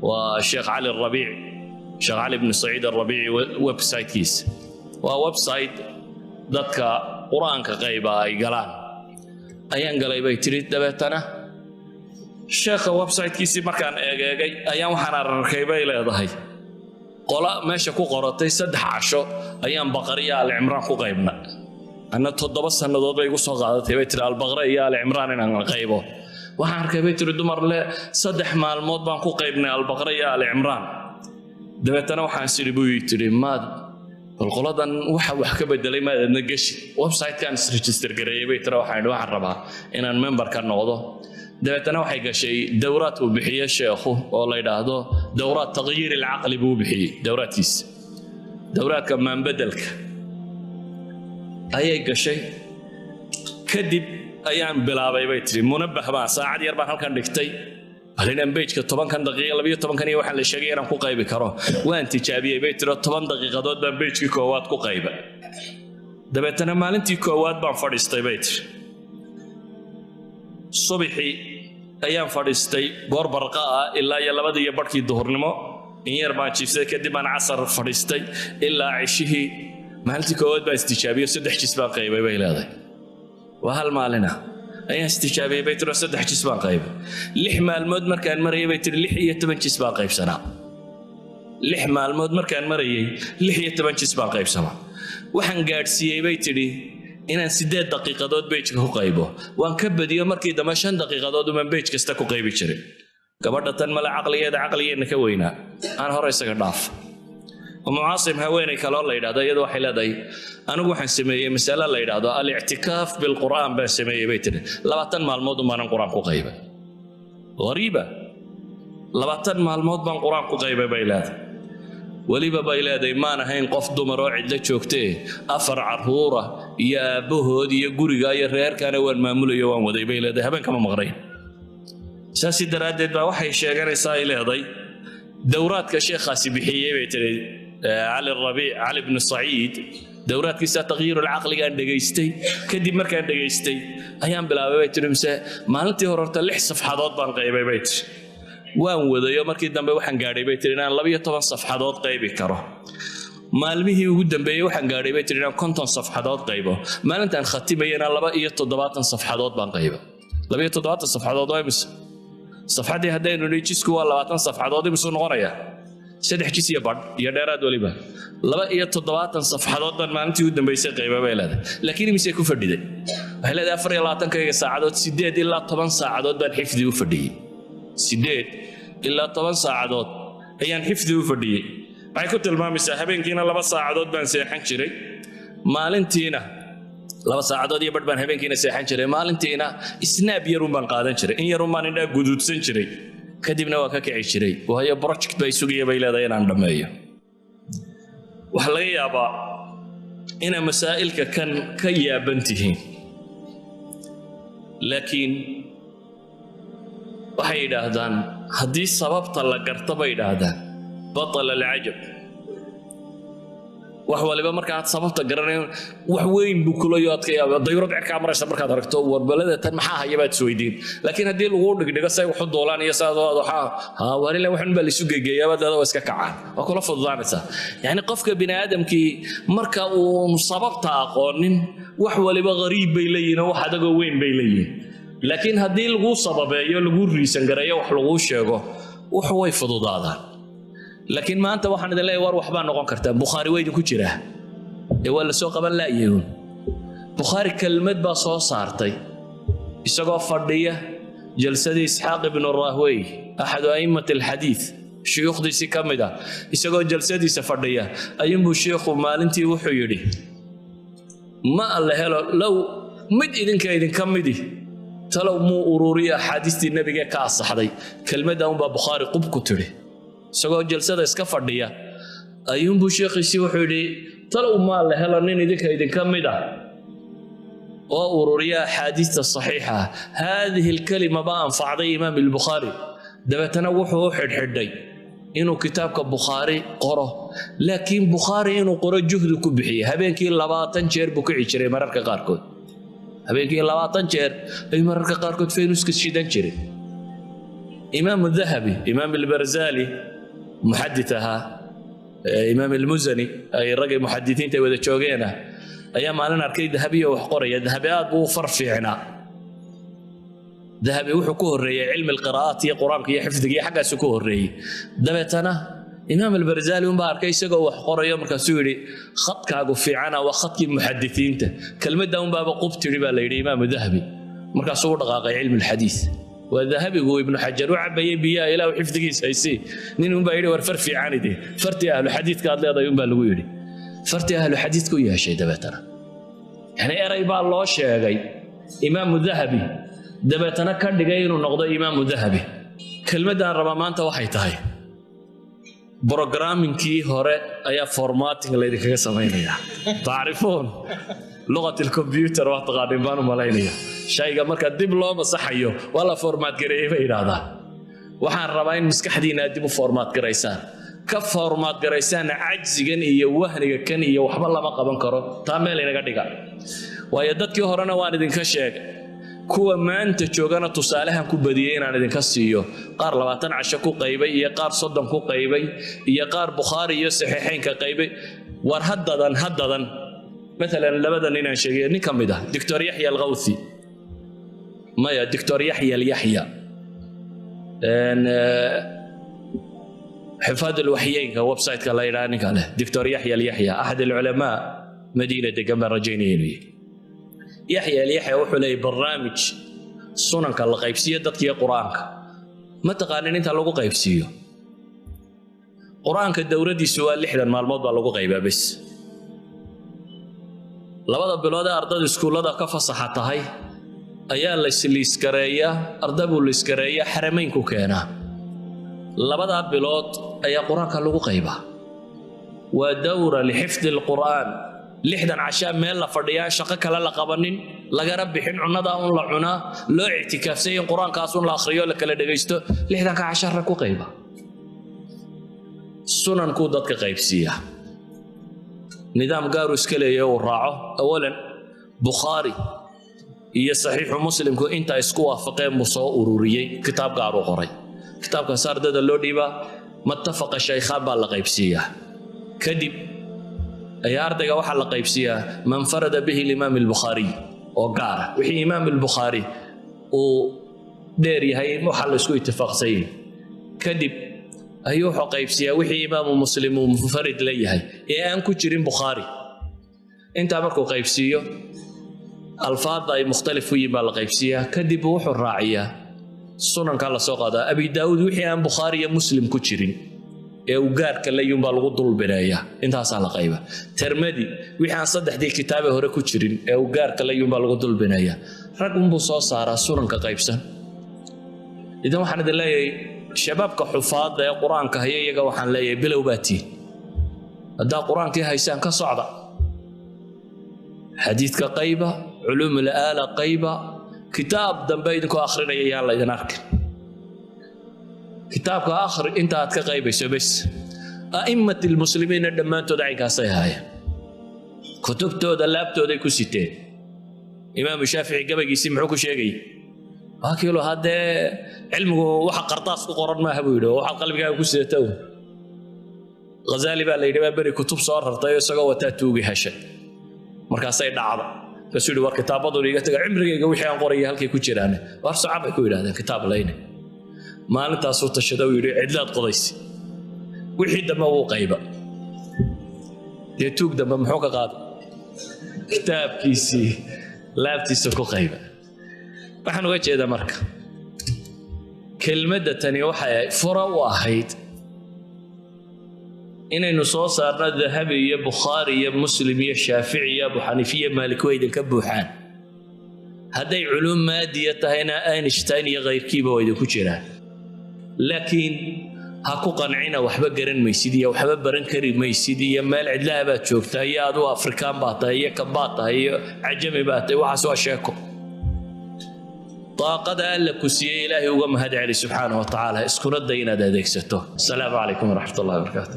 [SPEAKER 2] waa sheekh cali rabiic sheekh cali ibn saciid rabiici website-kiis waa website dadka quraanka qayba ay galaan ayaan galay bay tiri dabeetana sheekha website-kiisi markaan eegay ayaan waxaan arkay bay leedahay qola meesha ku qoratay 3 casho ayaan baqariya al-imraan ku qaybna أنا تضرب سنة ضد يقصها قاعدة تبي ترى البقرة يا العمران إن القيبة وحنا كبي ترى دمر له صدح مع الموت بانكو قيبنا البقرة يا العمران دبتنا وحنسير بوي ترى ما القلادن وحكي بدلي ما نجش ويب سايت كان ريجستر قريبة ترى وحنا واحد ربع إن المنبر كان نوضه دبتنا وحيجا شيء دورات وبحية شيخه والله يدهده دورات تغيير العقل بوبحية دوراتيس دورات كمان بدلك ayay gashay kadib ayaan bilaabay bay tiri munabah baa saacad yar baan halkan dhigtay halina page-ka 10 daqiiqo 12 iyo waxa la sheegay inaan ku qaybi karo waan tijaabiyay bay tiri 10 daqiiqadood baan page-kii koowaad ku qaybay dabeetana maalintii koowaad baan fadhiistay bay tiri subaxii ayaan fadhiistay goor barqa ah ilaa iyo 2:00 duhurnimo in yar baan jiifsay kadib aan casar fadhiistay ilaa cishihii maalintii koowaad baan istijaabiyo 3 jis baan qaybay bay leedahay waa hal maalina ayaan istijaabiyay bay tiri 3 jis baan qaybay 6 maalmood markaan marayay bay tiri 6 iyo 10 jis baan qaybsanaa 6 maalmood markaan marayay 6 iyo 10 jis baan qaybsanaa waxaan gaadhsiiyay bay tiri inaan 8 daqiiqadood page-ka ku qaybo waan ka badiyo markii dambe 5 daqiiqadood uma page kasta ku qaybi jiray gabadha tan mala caqligeena ka weynaa aan hore isaga dhaaf ومعاصم هويني كلا الله يدعو يدو حلا داي أنا جو حنسميه مسألة الله يدعو الاعتكاف بالقرآن بسميه بيتنا لبعتن مع الموت ما نقرأ قغيبة غريبة لبعتن مع الموت ما نقرأ قغيبة بيلاد ولي بيلاد ما نهين قفض مراعد لتشوكتي أفر عرهورة يا بهود يا جوري يا رير كان وين معمول يوم ودي بيلاد هبن كم مغرين ساسي درادد بوحي شجر سائل هذي دورات كشيخ خاسي بحية بيتري علي الربيع علي بن الصعيد دورات كيسا تغيير العقل كان دقيستي كدي مركان دقيستي أيام بلا بيت رمسة ما نتي هررت اللح صفحات بان قيبي بيت وان وذا يوم مركي دم بيوحن قاري بيت رينا لبيه طبعا صفحات قيبي كره ما المه وجود بيوحن قاري بيت رينا كنتن صفحات قيبه ما ننت أن ختي بينا لبيه تضباط صفحات بان قيبه لبيه تضباط صفحات ضايمس صفحتي هدين وليجسكو ولا 20 صفحات بس نقرأها 3 جيس يا بعد يا دارات وليبا لبا iyo 7 صفحات baan maalintii u dambeysay qayba beelada laakiin mise ku fadhiday waxa la 24 saacadood 8 ilaa 10 saacadood baan xifdi u fadhiyay 8 ilaa 10 saacadood ayaan xifdi u fadhiyay waxay ku tilmaamaysaa habeenkiina 2 saacadood baan seexan jiray maalintiina 2 saacadood iyo badh baan habeenkiina seexan jiray maalintiina snaap yarun baan qaadan jiray in yarun baan indha gududsan jiray kadibna waa ka kici jiray waayo project bay sugayay bay leedahay inaan dhameeyo waxa laga yaabaa in masaa'ilka kan ka yaabantihiin laakiin waxay yiraahdaan haddii sababta la garto bay yiraahdaan batal al-ajab wax waliba marka aad sababta garanay wax weyn buu kula yoodkaya dayrad cirka maraysa markaad aragto warbalada tan maxaa hayabaad isweydiin laakiin hadii lagu dhigdhigo say wax doolaan iyo saadooda waxa warila waxan baa la isu geegeeyaba dad iska kacaan waa kula fududaanaysa yani qofka bini aadamkii marka uu sababta aqoonin wax waliba qariib bay leeyihiin wax adaga weyn bay leeyihiin laakiin hadii lagu sababeeyo lagu riisan gareeyo wax lagu sheego wax way fududaadaan لكن ما أنت واحد اللي يور وحبان نقول كرتا بخاري ويد كجرة ولا سوق قبل لا يهون بخاري كلمة بصو صارتي يسقى فردية جلسة إسحاق بن الراهوي أحد أئمة الحديث شيوخ دي سكمدا يسقى جلسة دي سفردية أيام بشيخ مالنتي وحيري ما الله لو مد إذن كإذن كمدي talow muu ururiya axaadiistii nebiga ka asaxday kelmadda unbaa bukhaari qub ku tidhi isagoo jalsada iska fadhiya ayuunbuu sheekhiisii wuxuu yidhi talow maa la helo nin idinka mid ah oo ururiya axaadiista saxiixa haadihi alkalima baa anfacday imaam albukhaari dabeetana wuxuu u xidhxidhay inuu kitaabka bukhaari qoro laakiin bukhaari inuu qoro juhdi ku bixiyey habeenkii 20 jeer buu kici jiray mararka qaarkood habeenkii 20 jeer ayuu mararka qaarkood faynuska shidan jiray imaam الذهبي imaam البرزالي muxadithaha imaam المزني ay ragay muxadithiinta wada joogeena ayaa maalin arkay dahabiyo wax qoraya dahabi aad buu farfiicnaa dahabi wuxuu ku horeeyay cilmi القراءات iyo quraanka iyo xifdiga iyo xagaas ku horeeyay dabeetana imaam البرزالي uu arkay isagoo wax qorayo markaas uu yiri khadkaagu fiicana waa khadkii muxadithiinta kelmadda uu baaba qubtiri baa la yiri imaam الذهبي markaas uu dhaqaaqay cilmi الحديث وذهبي ابن حجر وعبي بيا الى حفظيس هيسي نين با يري ور فرفي عانيدي فرتي اهل حديث كاد ليدا يوم با لو يري فرتي اهل حديث كو يا شيء دبتنا يعني اري با لو شيغاي امام الذهبي دبتنا كدغاي انه نقضو امام الذهبي كلمه ربا مانتا waxay tahay بروجرامينكي هوره ايا فورماتينغ ليدي كغا سمينيا تعرفون لغه الكمبيوتر وتقادم بانو مالينيا shayga marka dib loo masaxayo wala format gareeyay bay yiraahdaan waxaan rabaa in maskaxdiina dib u format gareysaan ka format gareysaan ajzigan iyo wahniga kan iyo waxba lama qaban karo taa meel inaga dhiga waayo dadkii horena waan idinka sheegay kuwa maanta joogana tusaalahan ku badiyay inaan idinka siiyo qaar 20 casho ku qaybay iyo qaar 30 ku qaybay iyo qaar Bukhari iyo Saxiixayn ka qaybay war haddadan مثلا لبدا نينا شيء ني كميدا دكتور يحيى الغوثي ما يا دكتور يحيى اليحيى حفاظ الوحيين ويب سايت كلا يراني كله دكتور يحيى اليحيى احد العلماء مدينه جنب رجينيني يحيى اليحيى وحلي برنامج سننك الله قيبسيه ددكي قرانك ما تقانين انت لوو قيبسيو قرانك دورتي سؤال 6 maalmood baa lagu qaybaa bas labada bilood ee ardayda iskuulada ka fasaxatahay ayaa la isliis gareeyaa ardaygu la iskareeyaa xarameynku keena labada bilood ayaa quraanka lagu qaybaa waa dawra li xifd alquran 16 meel la fadhiyaa shaqo kale la qabanin laga rabixin cunada oo la cunaa loo i'tikaafsay in quraankaas la akhriyo la kala dhageysto 16 ku qayba sunan ku dadka qaybsiya نظام قارو اسكليه وراعه اولا بخاري هي صحيح مسلم كو انت اسكو وافقين مصو ururiyay كتاب قارو قري كتاب كان صار دد لو ديبا متفق الشيخان با لا قيبسيا كدب اي ardayga waxa la qaybsiya man farada bihi al-imam al-bukhari oo gaar wixii imam al-bukhari oo dheer yahay waxa la isku ittifaqsay kadib ayuu qaybsiya wixii imaam muslim uu munfarid leeyahay ee aan ku jirin bukhari inta markuu qaybsiyo alfaad ay muxtalif u yimaal qaybsiya kadib wuxuu raaciyaa sunanka la soo qaada abi daawud wixii aan bukhari iyo muslim ku jirin ee uu gaarka leeyun baa lagu dulbireeyaa intaas la qayba tirmidi wixii aan saddexdii kitaab hore ku jirin ee uu gaarka leeyun baa lagu dulbireeyaa rag uu soo saaraa sunanka qaybsan idan waxaan idin leeyahay شبابك حفاظ يا قرآن كهيا يجا وحن لا يبلو باتي هذا قرآن كهيسان كصعدة حديث كقيبة علوم الآلة قيبة كتاب دم بينك آخرين يا الله إذا نرك كتاب كآخر أنت هتكقيبة بس أئمة المسلمين دم أنت دعي كاسيهاي كتبته دلابته ده كسيتين إمام الشافعي قبل يسمعوك شيء هاكيلو هذا علمه waxa qartaas ku qoran ma habuudo waxa qalbigaaga ku sidato Ghazali baa leeyahay bari kutub soo rartay isagoo wata tuugi hashay markaas ay dhacdo rasuul war kitaabadu iga taga cimrigayga wixii aan qorayay halkay ku jiraan war saxaabay ku yiraahdeen kitaab leeyna maalintaas uu tashado yiri cidlaad qodaysi wixii dama uu qayba ee tuug dama muxuu ka qaad kitaabkiisi laabtiisa ku qayba waxaan uga jeedaa marka كلمة تاني وحي فرا واحد إنه صار ذهبي يا بخاري يا مسلم يا شافعي يا أبو حنيفة يا مالك ويد كبوحان هذي علوم مادية هنا أينشتاين غير كيبا ويدو كجيران لكن هاكو قنعنا وحبا قرن ميسيدية وحبا برن كريم ميسيدية مال عدلها بات شوكتا هي أدو أفريكان باتا هي كباتا هي عجمي باتا وحسوا شاكو طاقة ألا كسيه إلهي وقمهد علي سبحانه وتعالى اسكن الدين هذا ديكسته. السلام عليكم ورحمة الله وبركاته.